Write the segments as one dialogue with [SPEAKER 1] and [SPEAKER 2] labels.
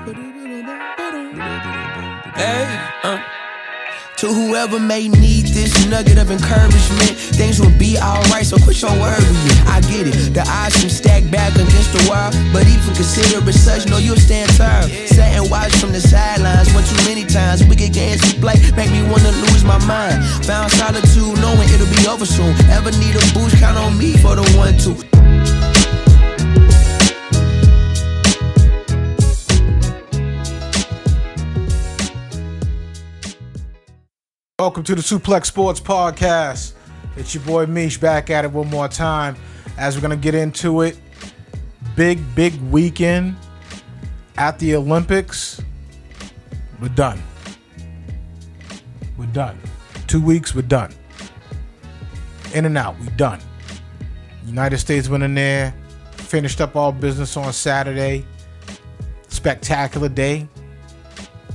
[SPEAKER 1] Hey, to whoever may need this nugget of encouragement, things will be alright, so quit your worrying. I get it, the odds seem stacked back against the wall, but even consider it such, know you'll stand tall. Sat and watch from the sidelines one too many times. Wicked games we play make me wanna lose my mind. Found solitude knowing it'll be over soon. Ever need a boost, count on me for the 1-2.
[SPEAKER 2] Welcome to the Suplex Sports Podcast. It's your boy Mish back at it one more time as we're going to get into it. Big weekend at the Olympics. We're done. 2 weeks, we're done. In and out, we're done. United States went in there, finished up all business on Saturday. Spectacular day.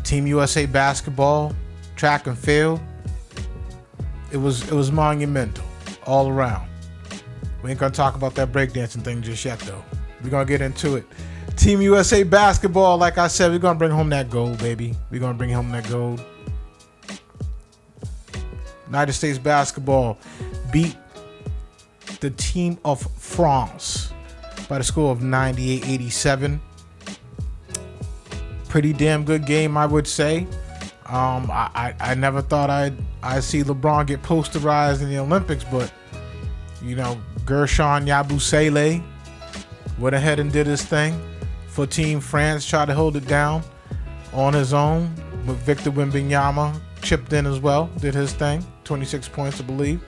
[SPEAKER 2] Team USA basketball, track and field. It was monumental all around. We ain't gonna talk about that breakdancing thing just yet though. We're gonna get into it. Team USA basketball, like I said, we're gonna bring home that gold, baby. We're gonna bring home that gold. United States basketball beat the team of France by the score of 98-87. Pretty damn good game, I would say. I never thought I'd see LeBron get posterized in the Olympics, but you know, Gershon Yabusele went ahead and did his thing for Team France, tried to hold it down on his own, but Victor Wembanyama chipped in as well, did his thing, 26 points, I believe.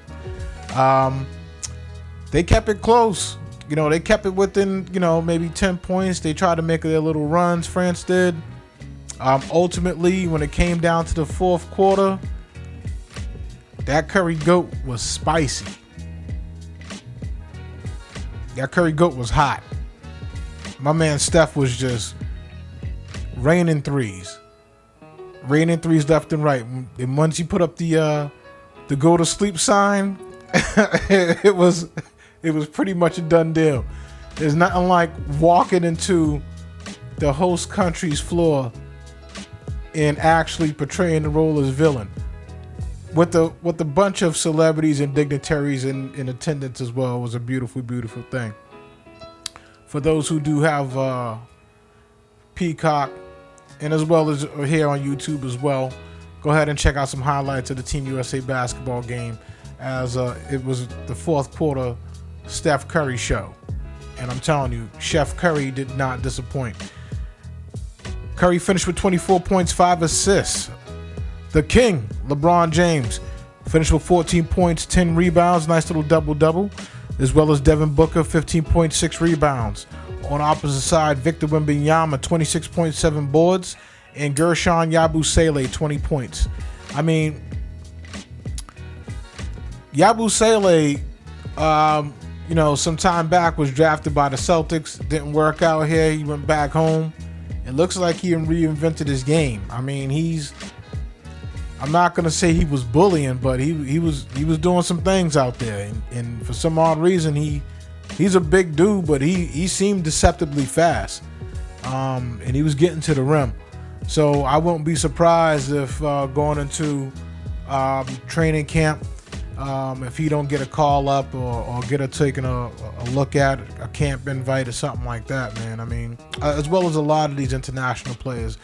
[SPEAKER 2] They kept it close. You know, they kept it within, maybe 10 points. They tried to make their little runs, France did. Ultimately, when it came down to the fourth quarter, that Curry goat was spicy. That Curry goat was hot. My man Steph was just raining threes left and right. And once he put up the go to sleep sign, it was pretty much a done deal. There's nothing like walking into the host country's floor and actually portraying the role as villain with a bunch of celebrities and dignitaries in attendance as well. It was a beautiful thing. For those who do have Peacock, and as well as here on YouTube as well, go ahead and check out some highlights of the Team USA basketball game, as it was the fourth quarter Steph Curry show. And I'm telling you, Chef Curry did not disappoint. Curry finished with 24 points, 5 assists. The King, LeBron James, finished with 14 points, 10 rebounds, nice little double-double, as well as Devin Booker, 15.6 rebounds. On the opposite side, Victor Wembanyama, 26.7 boards, and Gershon Yabusele, 20 points. I mean, Yabusele, some time back was drafted by the Celtics, didn't work out here, he went back home. It looks like he reinvented his game. I mean, I'm not gonna say he was bullying, but he was doing some things out there, and for some odd reason he's a big dude, but he seemed deceptively fast, and he was getting to the rim. So I wouldn't be surprised if going into training camp, if he don't get a call up or get taking a look at a camp invite or something like that, man. I mean, as well as a lot of these international players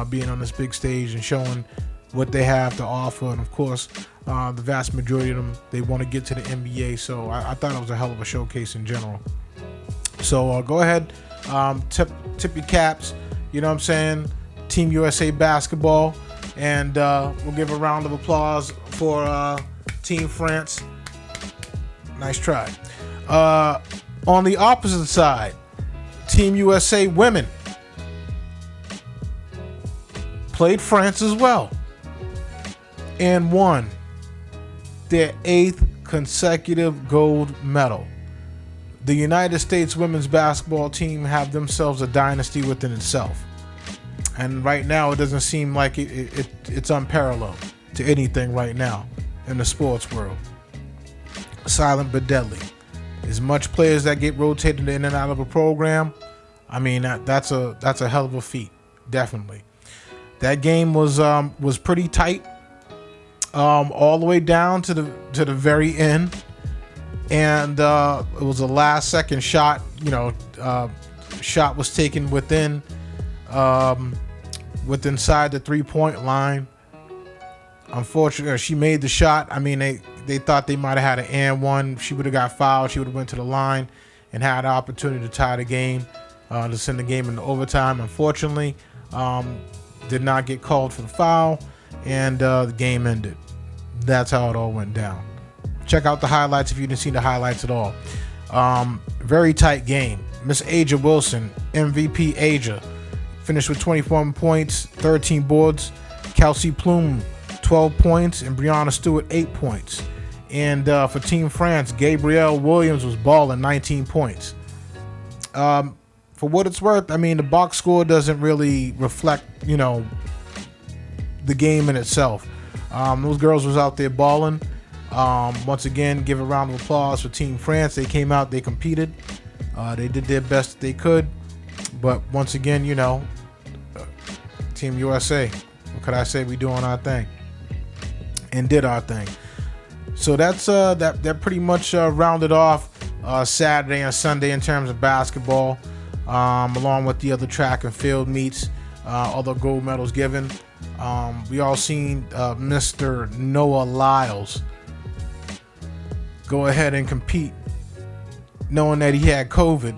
[SPEAKER 2] being on this big stage and showing what they have to offer. And of course, the vast majority of them, they want to get to the NBA. So I thought it was a hell of a showcase in general. So go ahead, tip your caps, you know what I'm saying? Team USA basketball. And we'll give a round of applause for Team France. Nice try. On the opposite side, Team USA women played France as well and won their 8th consecutive gold medal. The United States women's basketball team have themselves a dynasty within itself. And right now, it doesn't seem like it's unparalleled to anything right now in the sports world. Silent but deadly. As much players that get rotated in and out of a program, I mean, that's a hell of a feat. definitely. That game was pretty tight, all the way down to the very end, and it was a last second shot. Shot was taken within inside the 3-point line. Unfortunately, she made the shot. I mean, they thought they might have had an and one. She would have got fouled. She would have went to the line and had an opportunity to tie the game, to send the game into overtime. Unfortunately, did not get called for the foul, and the game ended. That's how it all went down. Check out the highlights if you didn't see the highlights at all. Very tight game. Miss Aja Wilson, MVP Aja, finished with 21 points, 13 boards. Kelsey Plume, 12 points, and Brianna Stewart, 8 points. And for Team France, Gabrielle Williams was balling, 19 points. For what it's worth, I mean, the box score doesn't really reflect, the game in itself. Those girls was out there balling. Once again, give a round of applause for Team France. They came out, they competed. They did their best that they could. But once again, Team USA, what could I say? We doing our thing. And did our thing. So that's that pretty much rounded off Saturday and Sunday in terms of basketball, along with the other track and field meets, other gold medals given. We all seen Mr. Noah Lyles go ahead and compete, knowing that he had COVID,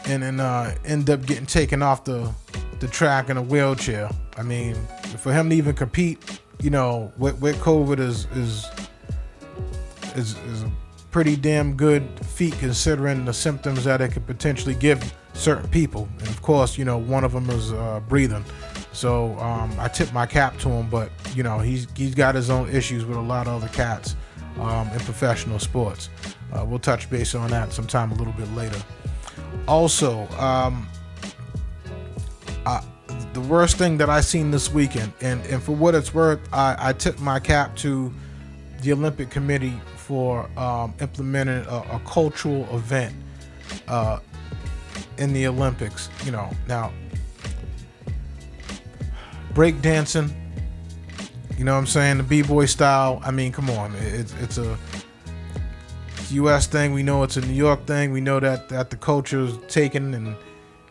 [SPEAKER 2] and then end up getting taken off the track in a wheelchair. I mean, for him to even compete, with COVID is a pretty damn good feat, considering the symptoms that it could potentially give certain people. And of course, one of them is breathing. So I tip my cap to him, but he's got his own issues with a lot of other cats in professional sports. We'll touch base on that sometime a little bit later. Also, the worst thing that I seen this weekend, and for what it's worth, I tip my cap to the Olympic Committee for implementing a cultural event in the Olympics. Now, break dancing, what I'm saying, the b-boy style. I mean, come on, it's a U.S. thing. We know it's a New York thing. We know that the culture is taken, and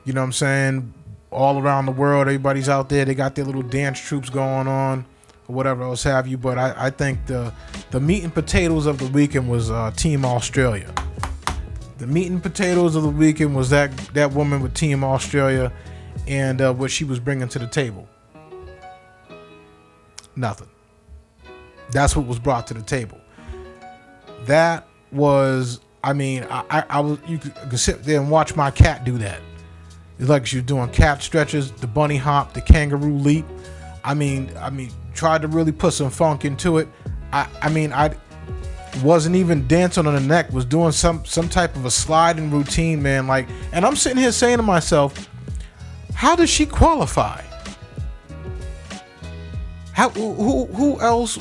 [SPEAKER 2] what I'm saying, all around the world, everybody's out there. They got their little dance troops going on, or whatever else have you. But I think the meat and potatoes of the weekend was Team Australia. The meat and potatoes of the weekend was that woman with Team Australia, and what she was bringing to the table. Nothing. That's what was brought to the table. That was, I mean, I was, you could sit there and watch my cat do that. It's like she was doing cat stretches, the bunny hop, the kangaroo leap. I mean, tried to really put some funk into it. I wasn't even dancing on the neck, was doing some type of a sliding routine, man. Like, and I'm sitting here saying to myself, how does she qualify? Who else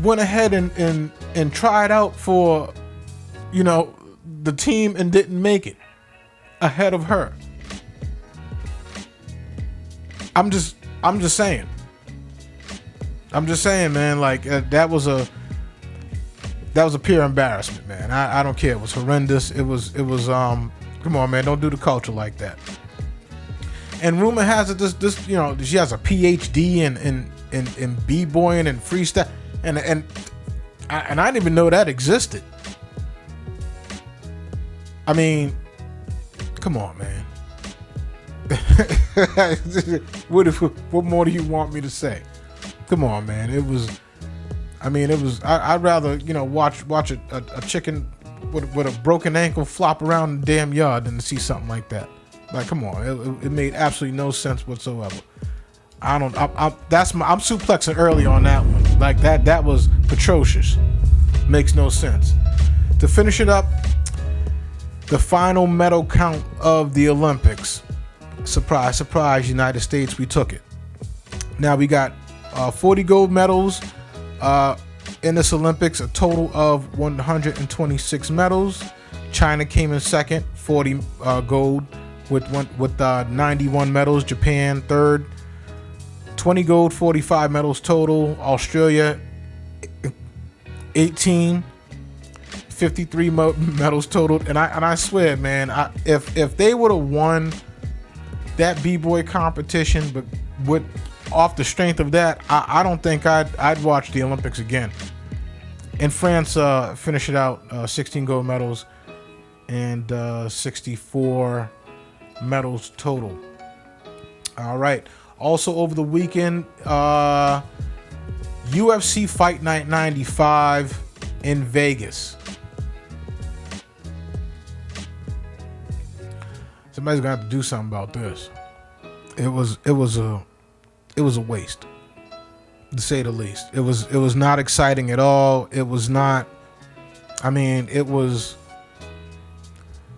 [SPEAKER 2] went ahead and tried out for, the team and didn't make it ahead of her? I'm just saying. Man. Like that was a pure embarrassment, man. I don't care. It was horrendous. It was. Come on, man. Don't do the culture like that. And rumor has it this she has a PhD in b-boying and freestyle, and I didn't even know that existed. I mean, come on, man. What more do you want me to say? Come on, man. I'd rather watch a chicken with a broken ankle flop around the damn yard than to see something like that. Like, come on, it made absolutely no sense whatsoever. I'm suplexing early on that one. Like that was atrocious. Makes no sense. To finish it up, the final medal count of the Olympics. Surprise, surprise, United States, we took it. Now we got 40 gold medals in this Olympics, a total of 126 medals. China came in second, 40 gold, with 91 medals. Japan third, 20 gold, 45 medals total. Australia 18, 53 medals total. And I swear, man, if they would have won that b-boy competition, but with off the strength of that, I don't think I'd watch the Olympics again. And France finished it out, 16 gold medals and 64 medals total. All right. Also over the weekend, UFC Fight Night 95 in Vegas. Somebody's gonna have to do something about this. It was a waste, to say the least. It was not exciting at all. It was not. I mean, it was.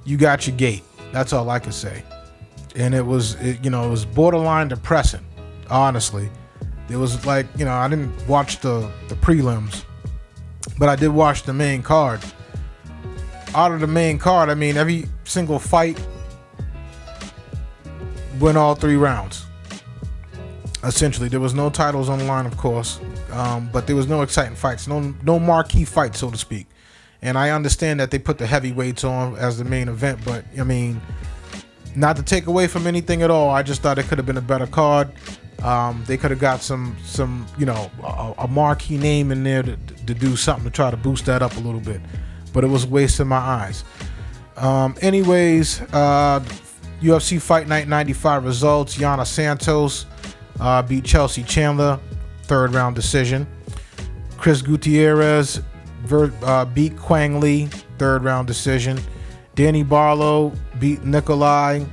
[SPEAKER 2] You got your gate. That's all I can say. And it was borderline depressing. Honestly, it was like, I didn't watch the prelims, but I did watch the main card. Out of the main card, I mean, every single fight went all 3 rounds. Essentially, there was no titles on the line, of course, but there was no exciting fights, no marquee fights, so to speak. And I understand that they put the heavyweights on as the main event, but I mean, not to take away from anything at all, I just thought it could have been a better card. They could have got some a marquee name in there to do something to try to boost that up a little bit, but it was a waste in my eyes. Anyways, UFC Fight Night 95 results: Yana Santos beat Chelsea Chandler, 3rd round decision. Chris Gutierrez beat Quang Lee, 3rd round decision. Danny Barlow beat Nikolai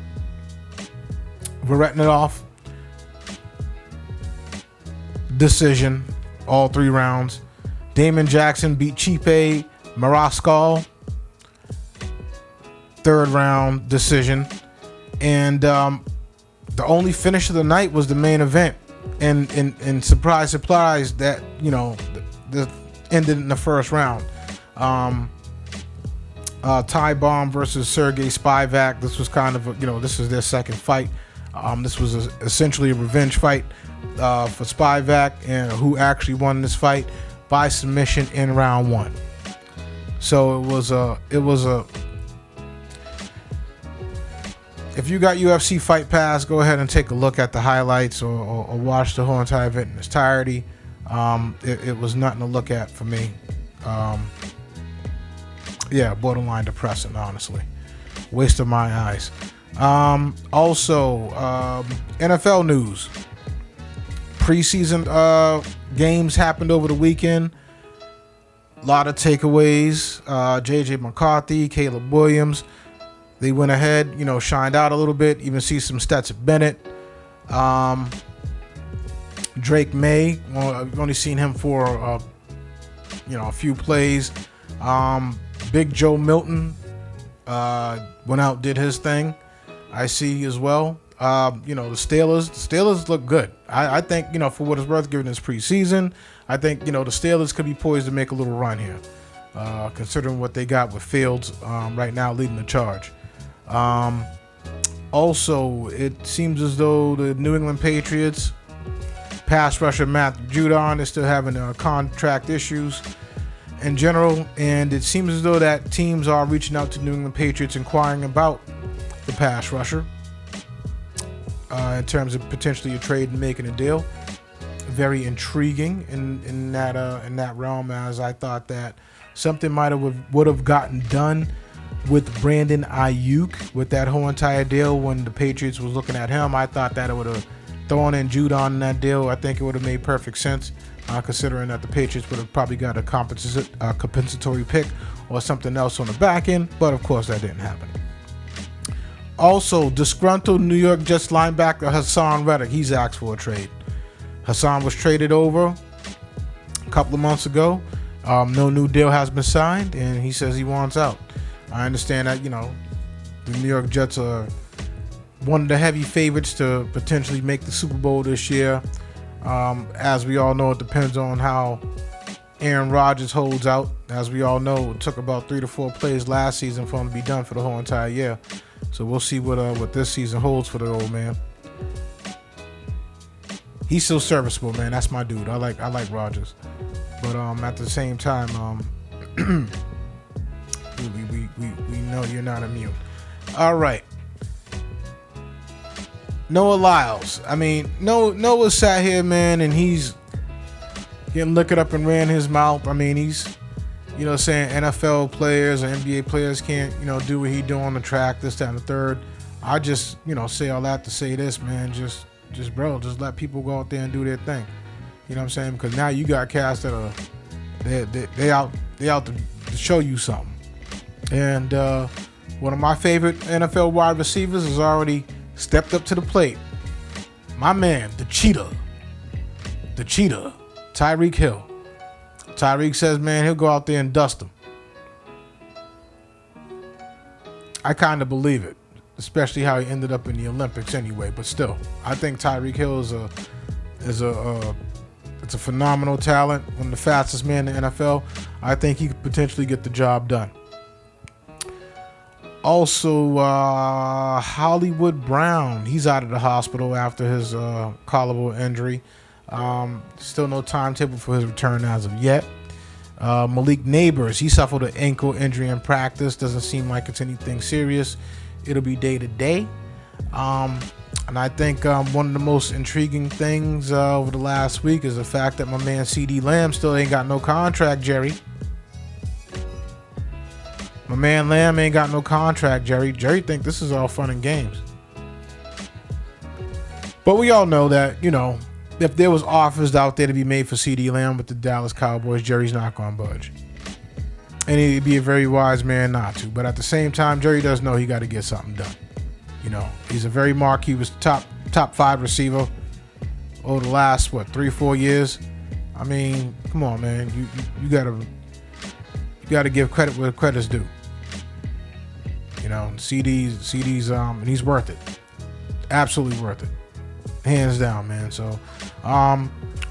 [SPEAKER 2] Varetnov, decision, all 3 rounds. Damon Jackson beat Chipe Maraskal, 3rd round decision. And the only finish of the night was the main event. And surprise, that, the ended in the 1st round. Ty Bomb versus Sergey Spivak. This was kind of, this is their 2nd fight. This was essentially a revenge fight for Spivak, and who actually won this fight by submission in round 1. So it was a. If you got UFC Fight Pass, go ahead and take a look at the highlights or watch the whole entire event in its entirety. It was nothing to look at for me. Borderline depressing, honestly. Waste of my eyes. Also, NFL news. Preseason games happened over the weekend. A lot of takeaways. J.J. McCarthy, Caleb Williams, they went ahead, shined out a little bit. Even see some Stetson Bennett. Drake May, I've only seen him for a few plays. Big Joe Milton went out, did his thing. I see as well. The Steelers look good. I think, for what it's worth, given this preseason, I think, the Steelers could be poised to make a little run here, considering what they got with Fields right now leading the charge. Also, it seems as though the New England Patriots pass rusher Matthew Judon is still having contract issues in general, and it seems as though that teams are reaching out to New England Patriots inquiring about the pass rusher in terms of potentially a trade and making a deal. Very intriguing in that realm, as I thought that something would have gotten done with Brandon Ayuk with that whole entire deal when the Patriots was looking at him. I thought that it would have thrown in Judon in that deal. I think it would have made perfect sense, considering that the Patriots would have probably got a compensatory pick or something else on the back end, but of course that didn't happen. Also, disgruntled New York Jets linebacker Hassan Reddick, he's asked for a trade. Hassan was traded over a couple of months ago. No new deal has been signed, and he says he wants out. I understand that, the New York Jets are one of the heavy favorites to potentially make the Super Bowl this year. As we all know, it depends on how Aaron Rodgers holds out. As we all know, it took about 3 to 4 plays last season for him to be done for the whole entire year. So we'll see what this season holds for the old man. He's still serviceable, man. That's my dude. I like Rodgers, but at the same time, we know you're not immune. All right. Noah Lyles. I mean, Noah sat here, man, and he's getting liquored up and ran his mouth. I mean, he's, saying NFL players or NBA players can't, do what he do on the track, this, that, and the third. I just, say all that to say this, man. Just let people go out there and do their thing. You know what I'm saying? Because now you got cats that are they out to show you something. And one of my favorite NFL wide receivers has already stepped up to the plate. My man, the cheetah, Tyreek Hill. Tyreek says, man, he'll go out there and dust him. I kind of believe it, especially how he ended up in the Olympics anyway. But still, I think Tyreek Hill is a phenomenal talent, one of the fastest men in the NFL. I think he could potentially get the job done. Also, Hollywood Brown, he's out of the hospital after his collarbone injury. Still no timetable for his return as of yet. Malik Neighbors, he suffered an ankle injury in practice. Doesn't seem like it's anything serious. It'll be day to day. And I think one of the most intriguing things over the last week is the fact that my man CD Lamb still ain't got no contract, Jerry. My man Lamb ain't got no contract, Jerry. Jerry think this is all fun and games. But we all know that, if there was offers out there to be made for CD Lamb with the Dallas Cowboys, Jerry's not going to budge. And he'd be a very wise man not to. But at the same time, Jerry does know he got to get something done. He's a very he was top 5 receiver over the last, 3-4 years. I mean, come on, man. You gotta give credit where credit's due. CD's and he's worth it. Absolutely worth it. Hands down, man. So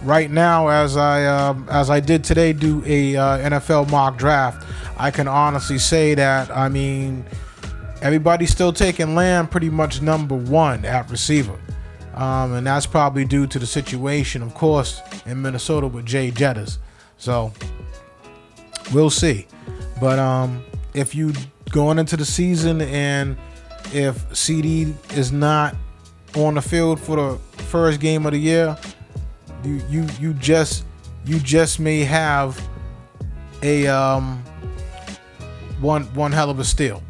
[SPEAKER 2] right now, as I did today, do a NFL mock draft, I can honestly say that, I mean, everybody's still taking Lamb pretty much number 1 at receiver. And that's probably due to the situation, of course, in Minnesota with Jay Jettas. So we'll see. But if you going into the season and if CD is not on the field for the first game of the year, you just may have a one hell of a steal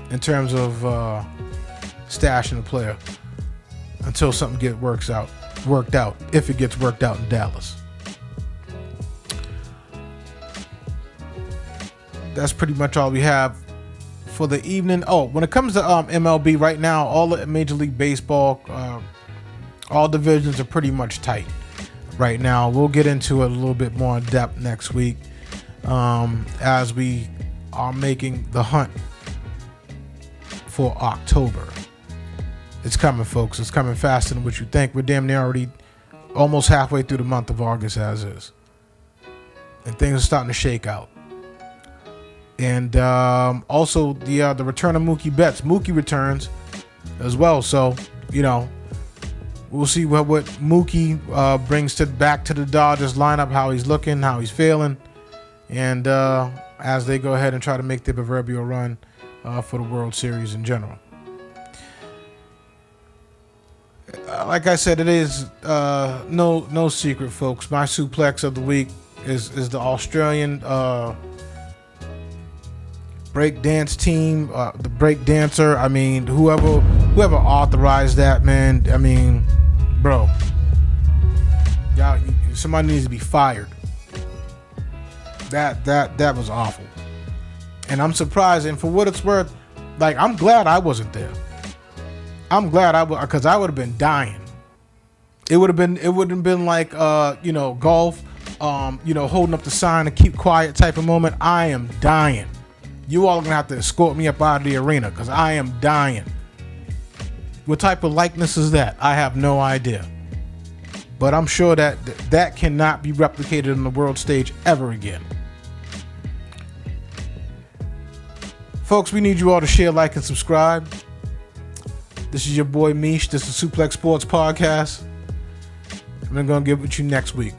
[SPEAKER 2] in terms of stashing a player until something worked out, if it gets worked out in Dallas. That's pretty much all we have for the evening. Oh, when it comes to MLB right now, all the Major League Baseball, all divisions are pretty much tight right now. We'll get into it a little bit more in depth next week as we are making the hunt for October. It's coming, folks. It's coming faster than what you think. We're damn near already almost halfway through the month of August as is. And things are starting to shake out. And also the return of Mookie Betts. Mookie returns as well. So, we'll see what Mookie brings back to the Dodgers lineup, how he's looking, how he's feeling. And as they go ahead and try to make their proverbial run for the World Series in general. Like I said, it is no secret, folks. My suplex of the week is the Australian break dance team, the break dancer. I mean, whoever authorized that, man. I mean, bro, y'all, somebody needs to be fired. That was awful, and I'm surprised. And for what it's worth, like, I'm glad I wasn't there. I'm glad because I would have been dying. It would have been like golf, holding up the sign to keep quiet type of moment. I am dying. You all are gonna have to escort me up out of the arena because I am dying. What type of likeness is that? I have no idea. But I'm sure that cannot be replicated on the world stage ever again. Folks, we need you all to share, like, and subscribe. This is your boy Mish. This is Suplex Sports Podcast. And I'm going to get with you next week.